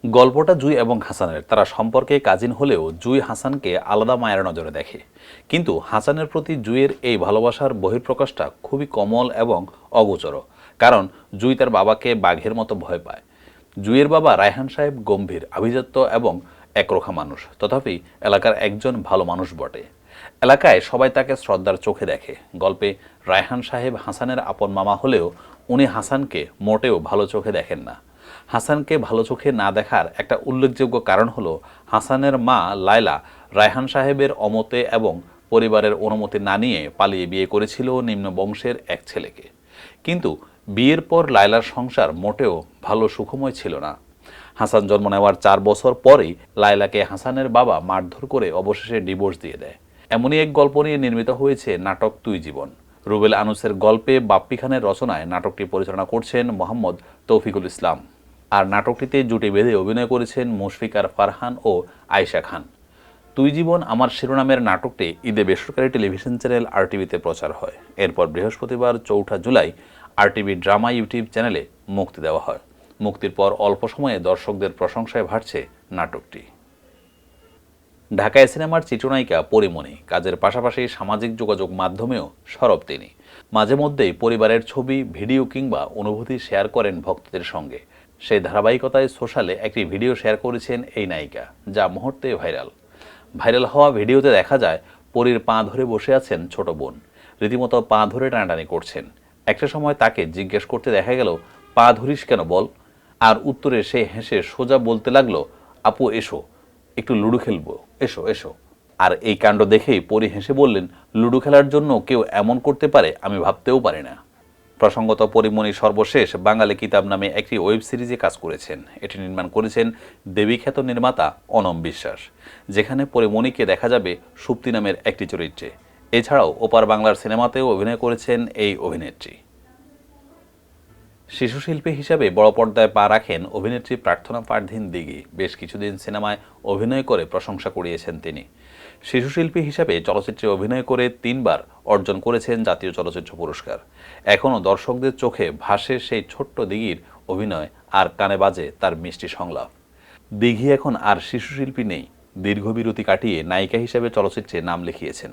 গল্পটা জুই এবং হাসানের। তারা সম্পর্কে কাজিন হলেও জুই হাসানকে আলাদা মায়ের নজরে দেখে। কিন্তু হাসানের প্রতি জুইয়ের এই ভালোবাসার বহিঃপ্রকাশটা খুবই কোমল এবং অগোচর। কারণ জুই তার বাবাকে বাঘের মতো ভয় পায়। জুইয়ের বাবা রায়হান সাহেব গম্ভীর, আভিজাত্য এবং একরোখা মানুষ, তথাপি এলাকার একজন ভালো মানুষ বটে। এলাকায় সবাই তাকে শ্রদ্ধার চোখে দেখে। গল্পে রায়হান সাহেব হাসানের আপন মামা হলেও উনি হাসানকে মোটেও ভালো চোখে দেখেন না। হাসানকে ভালো চোখে না দেখার একটা উল্লেখযোগ্য কারণ হলো হাসানের মা লায়লা রায়হান সাহেবের অমতে এবং পরিবারের অনুমতি না নিয়ে পালিয়ে বিয়ে করেছিল নিম্ন বংশের এক ছেলেকে। কিন্তু বিয়ের পর লায়লার সংসার মোটেও ভালো সুখময় ছিল না। হাসান জন্ম নেওয়ার 4 বছর পরেই লায়লাকে হাসানের বাবা মারধর করে অবশেষে ডিভোর্স দিয়ে দেয়। এমনই এক গল্প নিয়ে নির্মিত হয়েছে নাটক তুই জীবন। রুবেল আনুসের গল্পে বাপ্পি খানের রচনায় নাটকটি পরিচালনা করছেন মোহাম্মদ তৌফিকুল ইসলাম। আর নাটকটিতে জুটি বেঁধে অভিনয় করেছেন মুশফিকার ফারহান ও আয়েশা খান। তুই জীবন আমার শিরোনামের নাটকটি ঈদে বেসরকারি টেলিভিশন চ্যানেল আরটিভিতে প্রচার হয়। এরপর বৃহস্পতিবার 4 জুলাই আরটিভি ড্রামা ইউটিউব চ্যানেলে মুক্তি দেওয়া হয়। মুক্তির পর অল্প সময়ে দর্শকদের প্রশংসায় ভাসছে নাটকটি। ঢাকায় সিনেমার চিত্রনায়িকা পরিমণি, কাজের পাশাপাশি সামাজিক যোগাযোগ মাধ্যমেও সরব তিনি। মাঝে মধ্যেই পরিবারের ছবি, ভিডিও কিংবা অনুভূতি শেয়ার করেন ভক্তদের সঙ্গে। সেই ধারাবাহিকতায় সোশ্যালে একটি ভিডিও শেয়ার করেছেন এই নায়িকা, যা মুহূর্তে ভাইরাল হওয়া ভিডিওতে দেখা যায় পরীর পা ধরে বসে আছেন ছোট বোন। রীতিমতো পা ধরে টানাটানি করছেন। একটা সময় তাকে জিজ্ঞেস করতে দেখা গেল, পা ধরিস কেন বল? আর উত্তরে সে হেসে সোজা বলতে লাগলো, আপু এসো, একটু লুডো খেলবো, এসো এসো। আর এই কাণ্ড দেখেই পরি হেসে বললেন, লুডো খেলার জন্য কেউ এমন করতে পারে আমি ভাবতেও পারি না। প্রসঙ্গত পরিমণি সর্বশেষ বাঙালি কিতাব নামে একটি ওয়েব সিরিজে কাজ করেছেন। এটি নির্মাণ করেছেন দেবীখ্যাত নির্মাতা অনম বিশ্বাস, যেখানে পরিমণিকে দেখা যাবে সুপ্তি নামের একটি চরিত্রে। এছাড়াও ওপার বাংলার সিনেমাতেও অভিনয় করেছেন এই অভিনেত্রী। শিশুশিল্পী হিসাবে বড় পর্দায় পা রাখেন অভিনেত্রী প্রার্থনা পারধীন দিঘি। বেশ কিছুদিন সিনেমায় অভিনয় করে প্রশংসা কুড়িয়েছেন তিনি। শিশুশিল্পী হিসাবে চলচ্চিত্রে অভিনয় করে 3 বার অর্জন করেছেন জাতীয় চলচ্চিত্র পুরস্কার। এখনও দর্শকদের চোখে ভাসে সেই ছোট্ট দিঘির অভিনয়, আর কানে বাজে তার মিষ্টি সংলাপ। দিঘি এখন আর শিশুশিল্পী নেই। দীর্ঘ বিরতি কাটিয়ে নায়িকা হিসেবে চলচ্চিত্রে নাম লিখিয়েছেন।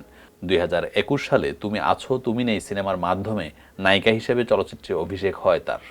2021 সালে তুমি আছো তুমি নেই সিনেমার মাধ্যমে নায়িকা হিসেবে চলচ্চিত্রে অভিষেক হয় তার।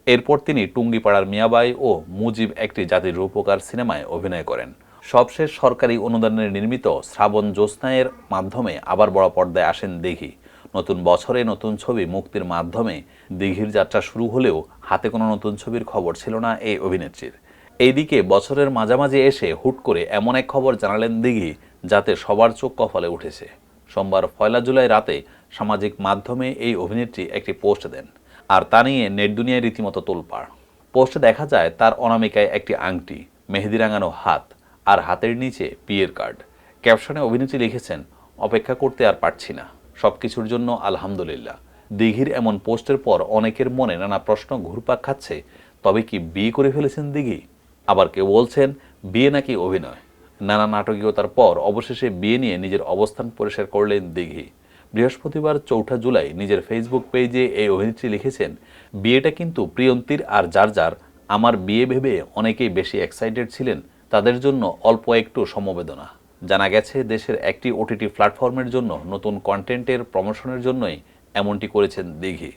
এরপর তিনি টুঙ্গিপাড়ার মিয়াবাই ও মুজিব একটি জাতির রূপকার সিনেমায় অভিনয় করেন। সবশেষ সরকারি অনুদানে নির্মিত শ্রাবণ জ্যোৎস্নায়ের মাধ্যমে আবার বড় পর্দায় আসেন দিঘি। নতুন বছরে নতুন ছবি মুক্তির মাধ্যমে দিঘির যাত্রা শুরু হলেও হাতে কোনো নতুন ছবির খবর ছিল না এই অভিনেত্রীর। এইদিকে বছরের মাঝামাঝি এসে হুট করে এমন এক খবর জানালেন দিঘি, যাতে সবার চোখ কপালে উঠেছে। সোমবার 1 জুলাই রাতে সামাজিক মাধ্যমে এই অভিনেত্রী একটি পোস্ট দেন, আর তা নিয়ে নেট দুনিয়ায় রীতিমতো তোলপাড়। পোস্টে দেখা যায় তার অনামিকায় একটি আংটি, মেহেদি রাঙানো হাত, আর হাতের নিচে বিয়ের কার্ড। ক্যাপশনে অভিনেত্রী লিখেছেন, অপেক্ষা করতে আর পারছি না, সবকিছুর জন্য আলহামদুলিল্লাহ। দিঘির এমন পোস্টের পর অনেকের মনে নানা প্রশ্ন ঘুরপাক খাচ্ছে। তবে কি বিয়ে করে ফেলেছেন দিঘি? আবার কেউ বলছেন বিয়ে নাকি অভিনয়। নানা নাটকীয়তার পর অবশেষে বিয়ে নিয়ে নিজের অবস্থান পরিষ্কার করলেন দিঘি। বৃহস্পতিবার 4 জুলাই নিজের ফেসবুক পেজে এই অভিনেত্রী লিখেছেন, বিয়েটা কিন্তু প্রিয়ন্তীর আর যার আমার বিয়ে ভেবে অনেকেই বেশি এক্সাইটেড ছিলেন, তাদের জন্য অল্প একটু সমবেদনা। জানা গেছে দেশের একটি ওটিটি প্ল্যাটফর্মের জন্য নতুন কন্টেন্টের প্রমোশনের জন্যই এমনটি করেছেন দিঘি।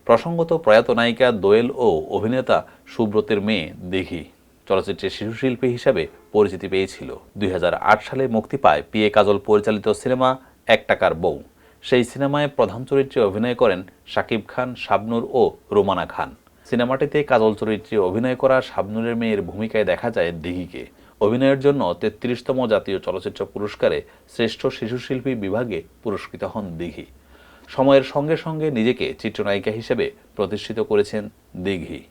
প্রসঙ্গত প্রয়াত নায়িকা দোয়েল ও অভিনেতা সুব্রতের মেয়ে দিঘি চলচ্চিত্রে শিশুশিল্পী হিসাবে পরিচিতি পেয়েছিল। 2008 সালে মুক্তি পায় পিএ কাজল পরিচালিত সিনেমা 1 টাকার বউ। সেই সিনেমায় প্রধান চরিত্রে অভিনয় করেন শাকিব খান, শাবনূর ও রোমানা খান। সিনেমাটিতে কাজল চরিত্রে অভিনয় করা শাবনূরের মেয়ের ভূমিকায় দেখা যায় দিঘিকে। অভিনয়ের জন্য 33তম জাতীয় চলচ্চিত্র পুরস্কারে শ্রেষ্ঠ শিশুশিল্পী বিভাগে পুরস্কৃত হন দিঘি। সময়ের সঙ্গে সঙ্গে নিজেকে চিত্রনায়িকা হিসেবে প্রতিষ্ঠিত করেছেন দিঘি।